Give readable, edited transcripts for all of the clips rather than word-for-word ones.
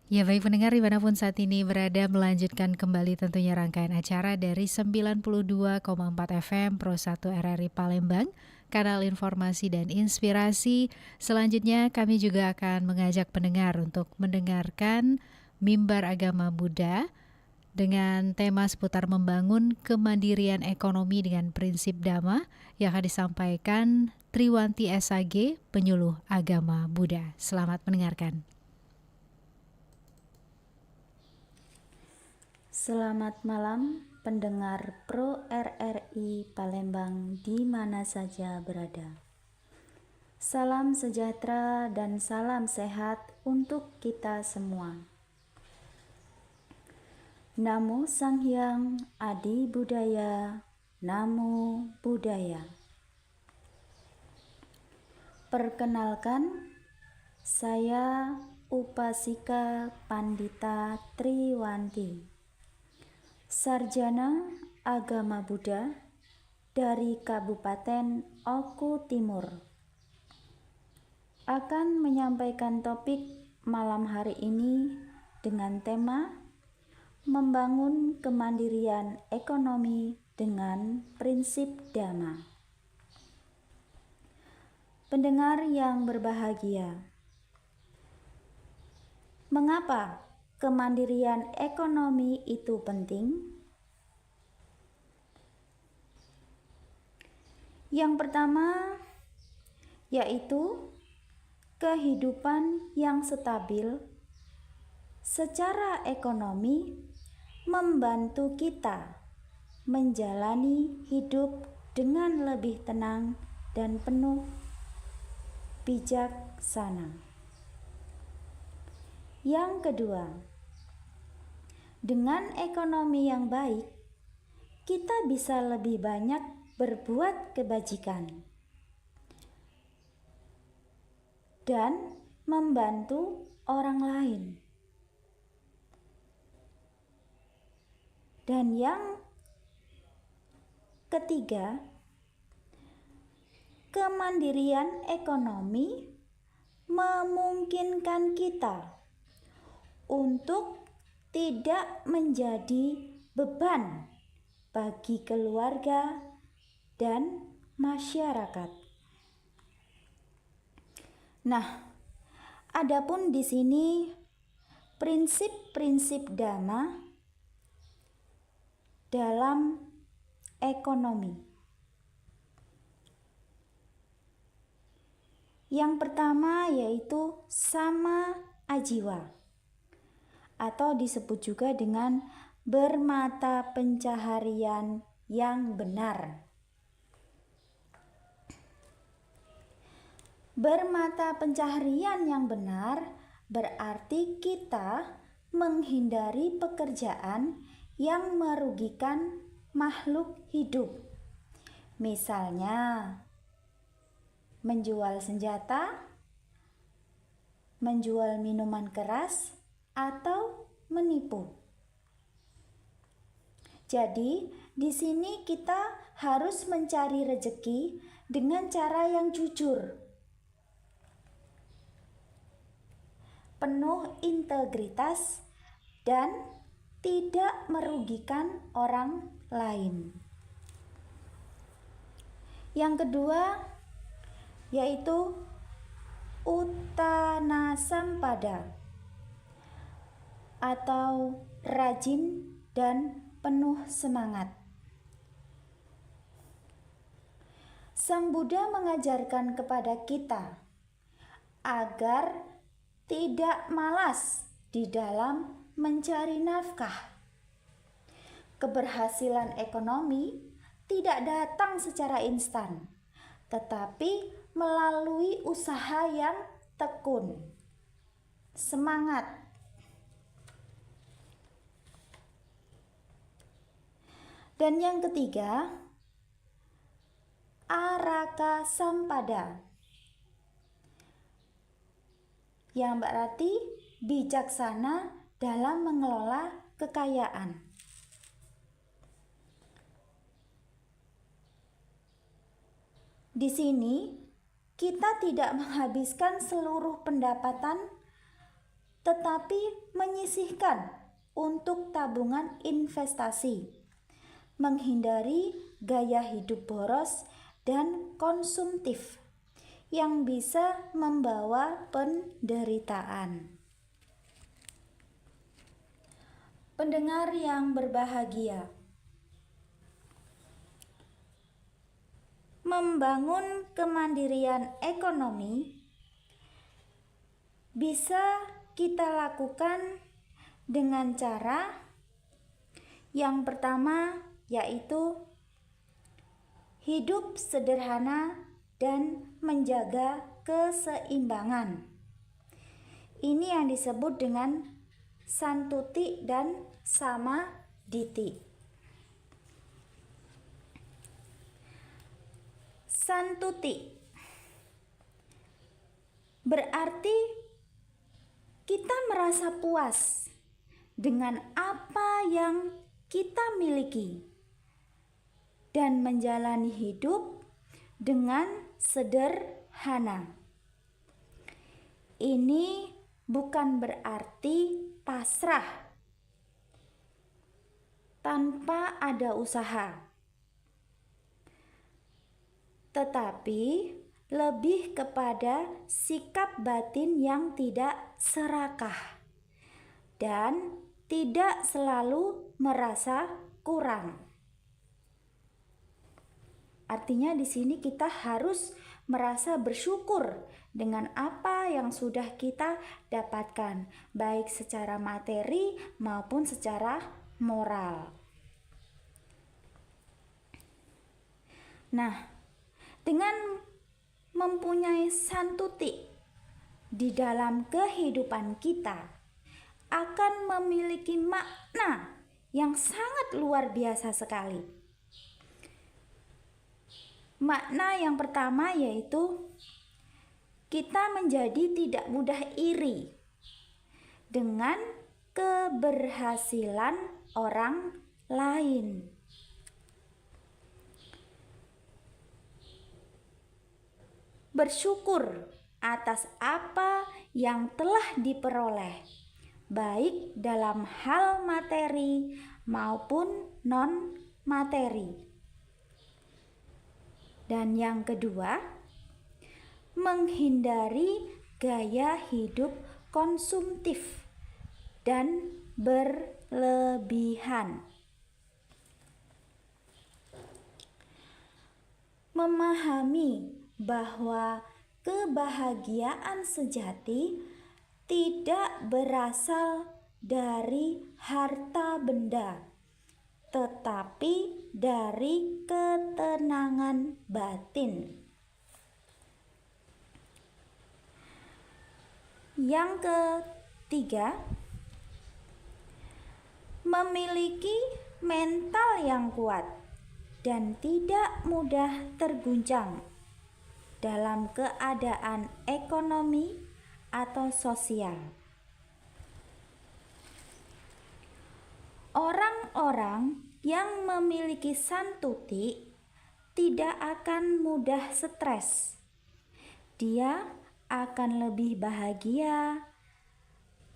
Ya baik pendengar dimanapun saat ini berada melanjutkan kembali tentunya rangkaian acara dari 92,4 FM Pro 1 RRI Palembang, kanal informasi dan inspirasi. Selanjutnya kami juga akan mengajak pendengar untuk mendengarkan Mimbar Agama Buddha dengan tema seputar membangun kemandirian ekonomi dengan prinsip Dhamma yang akan disampaikan Triwanti SAG, penyuluh agama Buddha. Selamat mendengarkan. Selamat malam pendengar Pro RRI Palembang di mana saja berada. Salam sejahtera dan salam sehat untuk kita semua. Namo Sang Hyang Adi Budaya, Namo Buddhaya. Perkenalkan, saya Upasika Pandita Triwanti, Sarjana Agama Buddha dari Kabupaten Oku Timur, akan menyampaikan topik malam hari ini dengan tema membangun kemandirian ekonomi dengan prinsip Dhamma. Pendengar yang berbahagia, mengapa kemandirian ekonomi itu penting? Yang pertama yaitu kehidupan yang stabil secara ekonomi membantu kita menjalani hidup dengan lebih tenang dan penuh bijaksana. Yang kedua, dengan ekonomi yang baik, kita bisa lebih banyak berbuat kebajikan dan membantu orang lain. Dan yang ketiga, kemandirian ekonomi memungkinkan kita untuk tidak menjadi beban bagi keluarga dan masyarakat. Nah, adapun di sini prinsip-prinsip Dhamma dalam ekonomi. Yang pertama yaitu sama ajiwa, atau disebut juga dengan bermata pencaharian yang benar. Bermata pencaharian yang benar berarti kita menghindari pekerjaan yang merugikan makhluk hidup. Misalnya, menjual senjata, menjual minuman keras, atau menipu. Jadi, di sini kita harus mencari rezeki dengan cara yang jujur, penuh integritas, dan tidak merugikan orang lain. Yang kedua yaitu Uttanasampada, atau rajin dan penuh semangat. Sang Buddha mengajarkan kepada kita agar tidak malas di dalam mencari nafkah. Keberhasilan ekonomi tidak datang secara instan, tetapi melalui usaha yang tekun, semangat. Dan yang ketiga, Araka Sampada, yang berarti bijaksana dalam mengelola kekayaan. Di sini kita tidak menghabiskan seluruh pendapatan tetapi menyisihkan untuk tabungan investasi, menghindari gaya hidup boros dan konsumtif yang bisa membawa penderitaan. Pendengar yang berbahagia, membangun kemandirian ekonomi bisa kita lakukan dengan cara yang pertama, yaitu hidup sederhana dan menjaga keseimbangan. Ini yang disebut dengan santuti dan samaditi. Santuti berarti kita merasa puas dengan apa yang kita miliki dan menjalani hidup dengan sederhana. Ini bukan berarti pasrah tanpa ada usaha, tetapi lebih kepada sikap batin yang tidak serakah dan tidak selalu merasa kurang. Artinya di sini kita harus merasa bersyukur dengan apa yang sudah kita dapatkan, baik secara materi maupun secara moral. Nah, dengan mempunyai santuti di dalam kehidupan kita akan memiliki makna yang sangat luar biasa sekali. Makna yang pertama yaitu kita menjadi tidak mudah iri dengan keberhasilan orang lain. Bersyukur atas apa yang telah diperoleh, baik dalam hal materi maupun non-materi. Dan yang kedua, menghindari gaya hidup konsumtif dan berlebihan. Memahami bahwa kebahagiaan sejati tidak berasal dari harta benda, tetapi dari ketenangan batin. Yang ketiga, memiliki mental yang kuat dan tidak mudah terguncang dalam keadaan ekonomi atau sosial. Orang-orang yang memiliki santuti tidak akan mudah stres. Dia akan lebih bahagia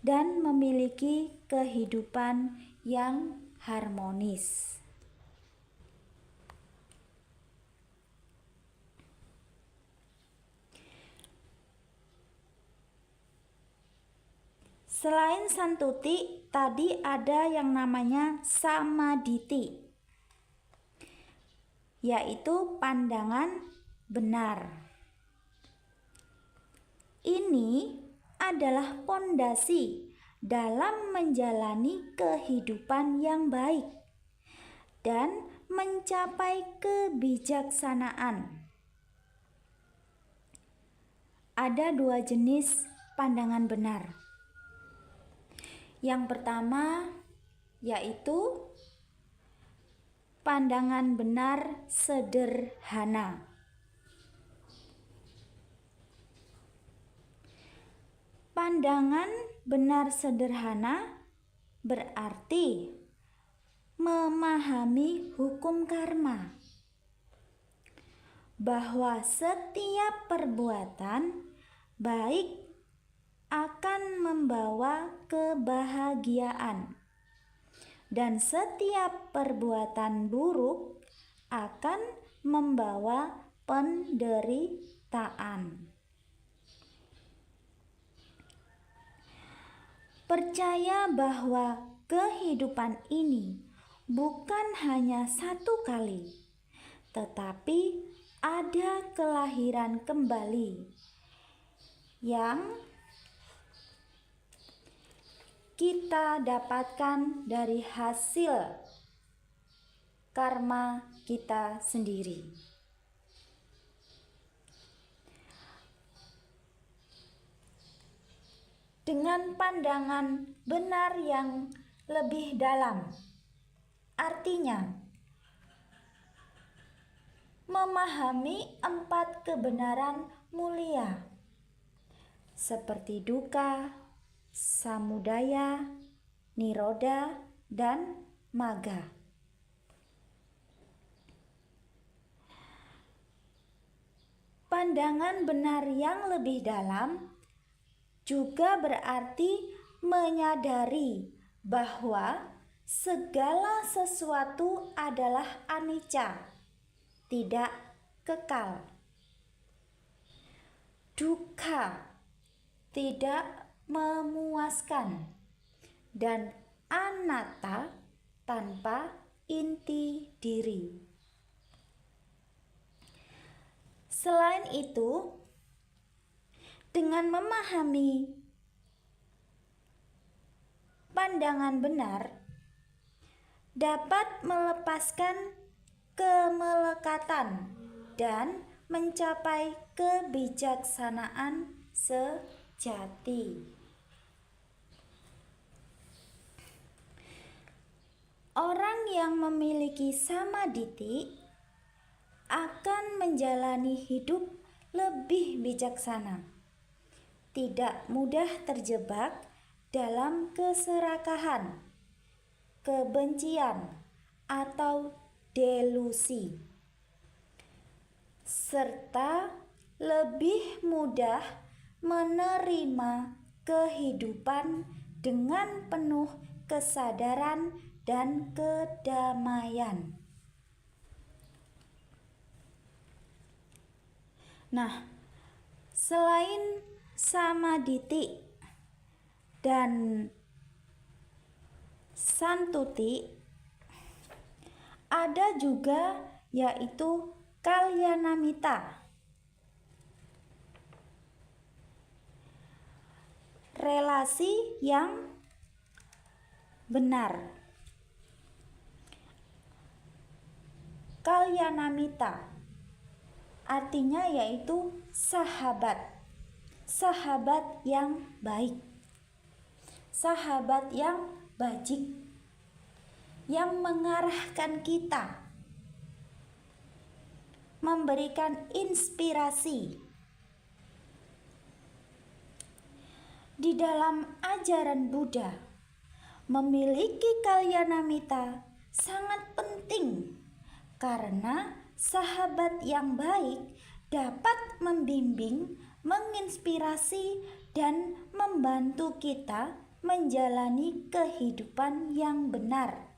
dan memiliki kehidupan yang harmonis. Selain santuti, tadi ada yang namanya samaditi, yaitu pandangan benar. Ini adalah pondasi dalam menjalani kehidupan yang baik dan mencapai kebijaksanaan. Ada dua jenis pandangan benar. Yang pertama yaitu pandangan benar sederhana. Pandangan benar sederhana berarti memahami hukum karma, bahwa setiap perbuatan baik akan membawa kebahagiaan, dan setiap perbuatan buruk akan membawa penderitaan. Percaya bahwa kehidupan ini bukan hanya satu kali, tetapi ada kelahiran kembali yang kita dapatkan dari hasil karma kita sendiri. Dengan pandangan benar yang lebih dalam, artinya memahami 4 kebenaran mulia seperti dukkha, samudaya, nirodha, dan magga. Pandangan benar yang lebih dalam juga berarti menyadari bahwa segala sesuatu adalah anicca, tidak kekal. Dukkha, tidak memuaskan, dan anatta, tanpa inti diri. Selain itu, dengan memahami pandangan benar, dapat melepaskan kemelekatan dan mencapai kebijaksanaan sejati. Orang yang memiliki samaditi akan menjalani hidup lebih bijaksana, tidak mudah terjebak dalam keserakahan, kebencian, atau delusi, serta lebih mudah menerima kehidupan dengan penuh kesadaran dan kedamaian. Nah, selain samaditi dan santuti, ada juga yaitu kalyanamitta, relasi yang benar. Kalyanamitta artinya yaitu sahabat yang baik, sahabat yang bajik, yang mengarahkan kita, memberikan inspirasi. Di dalam ajaran Buddha, memiliki kalyanamitta sangat penting karena sahabat yang baik dapat membimbing, menginspirasi, dan membantu kita menjalani kehidupan yang benar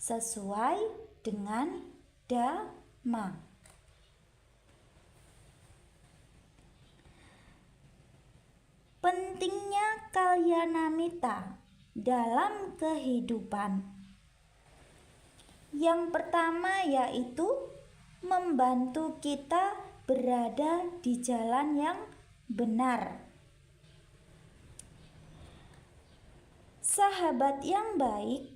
sesuai dengan Dhamma. Pentingnya kalyanamitta dalam kehidupan. Yang pertama yaitu membantu kita berada di jalan yang benar. Sahabat yang baik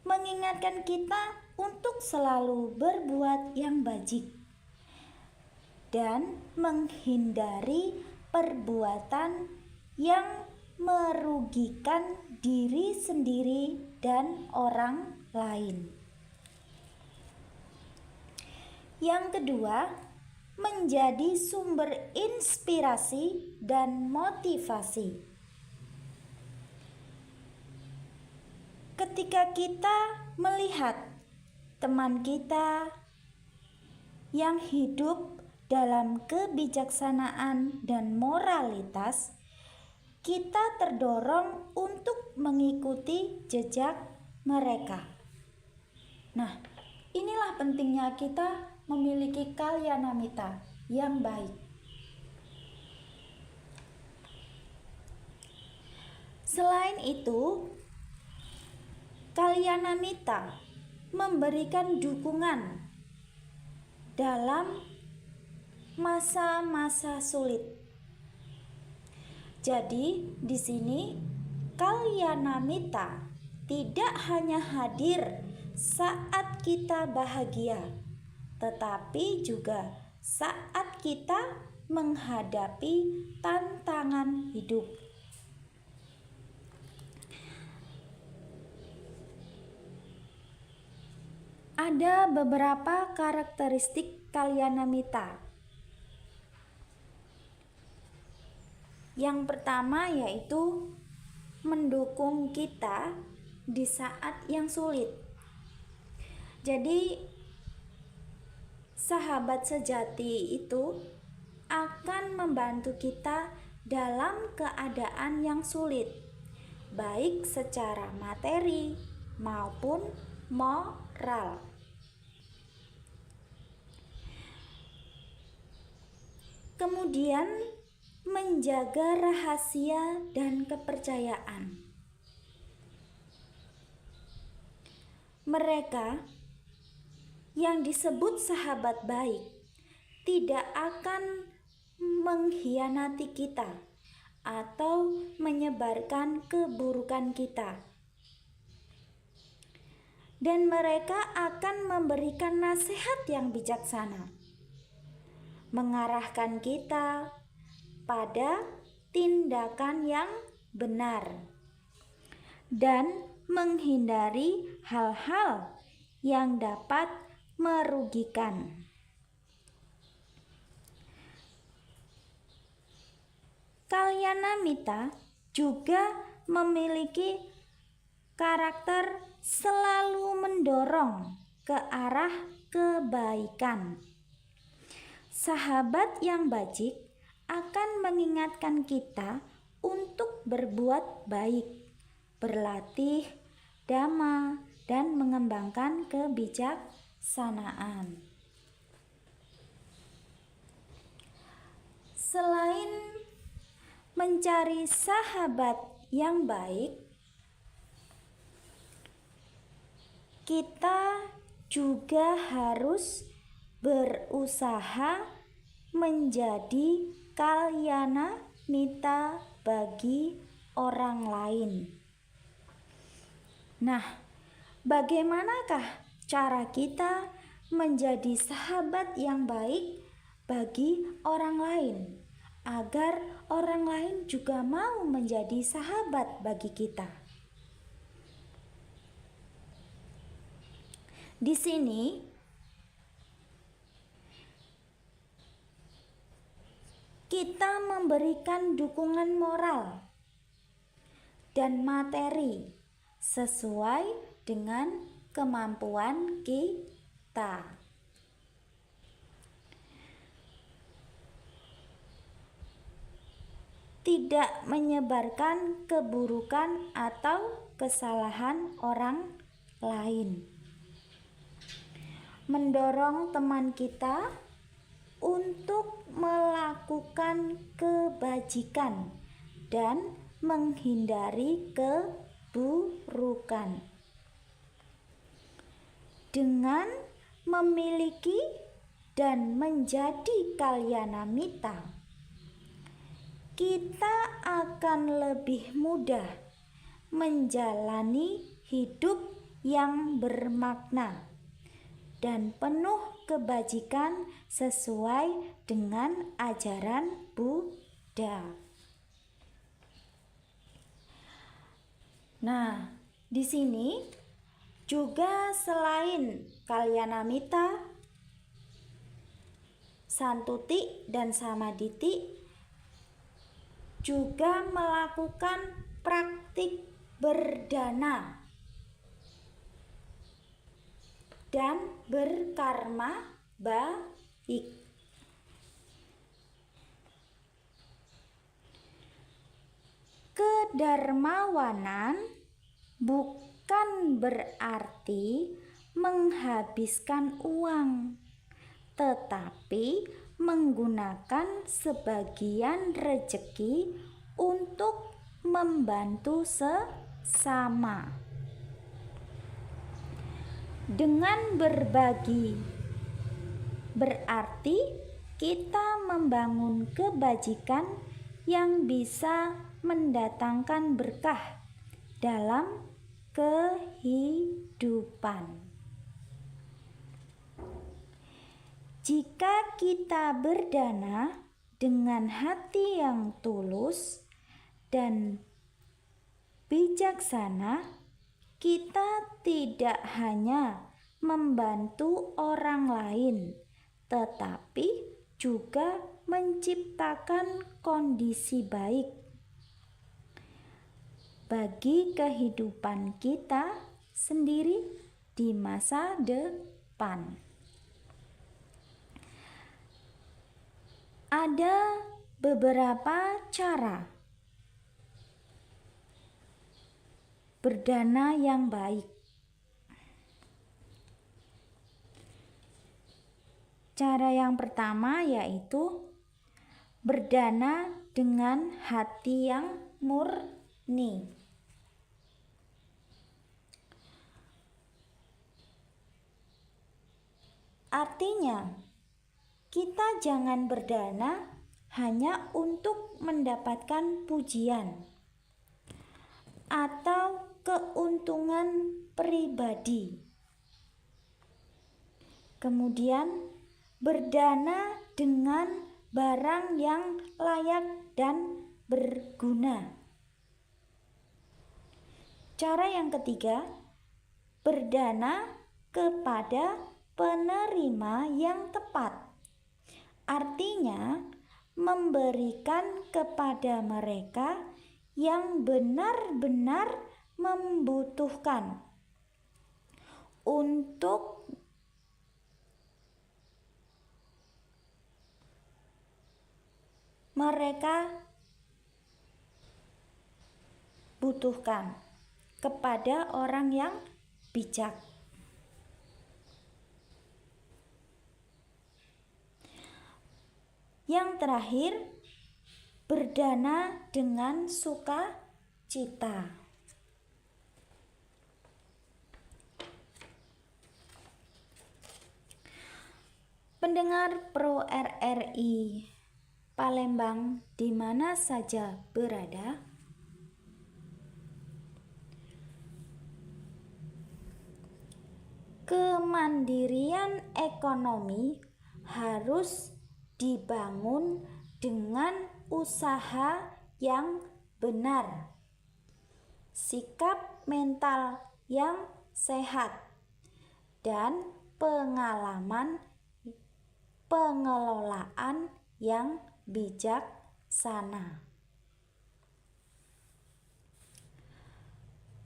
mengingatkan kita untuk selalu berbuat yang bajik dan menghindari perbuatan yang merugikan diri sendiri dan orang lain. Yang kedua, menjadi sumber inspirasi dan motivasi. Ketika kita melihat teman kita yang hidup dalam kebijaksanaan dan moralitas, kita terdorong untuk mengikuti jejak mereka. Nah, inilah pentingnya kita memiliki kalyanamita yang baik. Selain itu, kalyanamita memberikan dukungan dalam masa-masa sulit. Jadi, di sini kalyanamita tidak hanya hadir saat kita bahagia, tetapi juga saat kita menghadapi tantangan hidup. Ada beberapa karakteristik kalyanamita. Yang pertama yaitu mendukung kita di saat yang sulit. Jadi sahabat sejati itu akan membantu kita dalam keadaan yang sulit, baik secara materi maupun moral. Kemudian menjaga rahasia dan kepercayaan. Mereka yang disebut sahabat baik tidak akan mengkhianati kita atau menyebarkan keburukan kita. Dan mereka akan memberikan nasihat yang bijaksana, mengarahkan kita pada tindakan yang benar dan menghindari hal-hal yang dapat merugikan. Kalyanamita juga memiliki karakter selalu mendorong ke arah kebaikan. Sahabat yang bajik akan mengingatkan kita untuk berbuat baik, berlatih dhamma, dan mengembangkan kebijaksanaan. Selain mencari sahabat yang baik, kita juga harus berusaha menjadi kalyanamita bagi orang lain. Nah, bagaimanakah cara kita menjadi sahabat yang baik bagi orang lain, agar orang lain juga mau menjadi sahabat bagi kita? Di sini kita memberikan dukungan moral dan materi sesuai dengan kemampuan kita. Tidak menyebarkan keburukan atau kesalahan orang lain. Mendorong teman kita untuk melakukan kebajikan dan menghindari keburukan. Dengan memiliki dan menjadi kalyanamita, kita akan lebih mudah menjalani hidup yang bermakna dan penuh kebajikan sesuai dengan ajaran Buddha. Nah, di sini juga selain kalyanamita, santuti, dan samaditi, juga melakukan praktik berdana dan berkarma baik. Kedermawanan bukan berarti menghabiskan uang, tetapi menggunakan sebagian rezeki untuk membantu sesama. Dengan berbagi berarti kita membangun kebajikan yang bisa mendatangkan berkah dalam kehidupan. Jika kita berdana dengan hati yang tulus dan bijaksana, kita tidak hanya membantu orang lain, tetapi juga menciptakan kondisi baik bagi kehidupan kita sendiri di masa depan. Ada beberapa cara berdana yang baik. Cara yang pertama yaitu berdana dengan hati yang murni. Artinya, kita jangan berdana hanya untuk mendapatkan pujian atau keuntungan pribadi. Kemudian, berdana dengan barang yang layak dan berguna. Cara yang ketiga, berdana kepada penerima yang tepat. Artinya, memberikan kepada mereka yang benar-benar membutuhkan untuk mereka butuhkan kepada orang yang bijak. Yang terakhir, berdana dengan sukacita. Pendengar Pro RRI Palembang di mana saja berada, kemandirian ekonomi harus dibangun dengan usaha yang benar, sikap mental yang sehat, dan pengalaman pengelolaan yang bijaksana.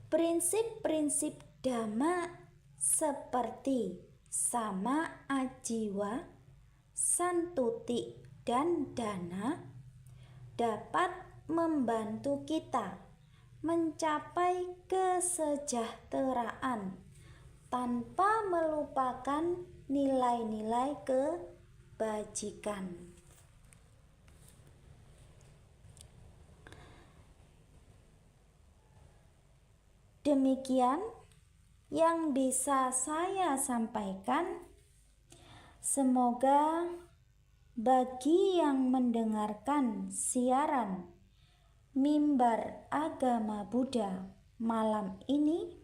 Prinsip-prinsip Dhamma seperti sama ajiwa, santuti, dan dana dapat membantu kita mencapai kesejahteraan tanpa melupakan nilai-nilai kebajikan. Demikian yang bisa saya sampaikan. Semoga bagi yang mendengarkan siaran Mimbar Agama Buddha malam ini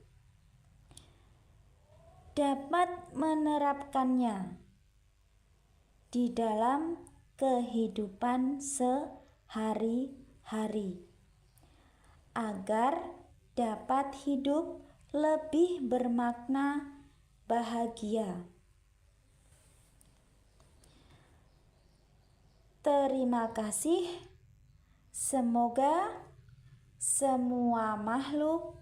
dapat menerapkannya di dalam kehidupan sehari-hari agar dapat hidup lebih bermakna, bahagia. Terima kasih. Semoga semua makhluk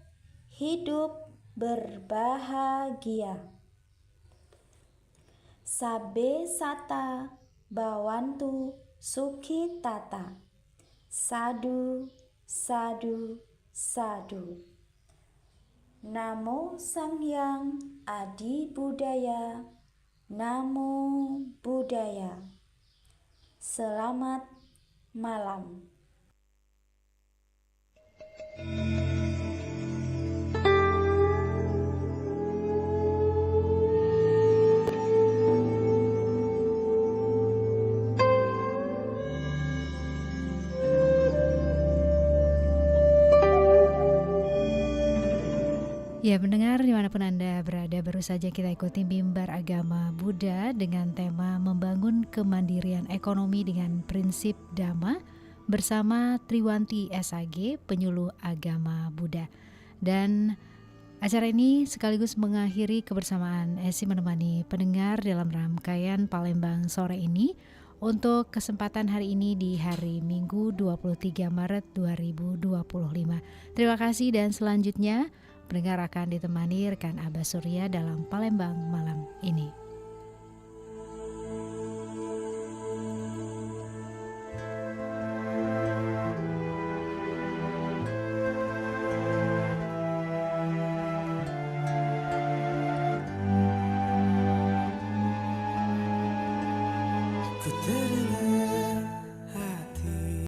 hidup berbahagia. Sabbe sata bawantu sukhi tata. Sadu, sadu, Sadu. Namo Sanghyang Adi Budaya. Namo Buddhaya. Selamat malam. Ya, pendengar dimanapun Anda berada, baru saja kita ikuti mimbar agama Buddha dengan tema membangun kemandirian ekonomi dengan prinsip Dhamma bersama Triwanti SAG, penyuluh agama Buddha. Dan acara ini sekaligus mengakhiri kebersamaan Esi menemani pendengar dalam rangkaian Palembang sore ini untuk kesempatan hari ini di hari Minggu 23 Maret 2025. Terima kasih dan selanjutnya pendengar akan ditemani rekan Abah Surya dalam Palembang malam ini.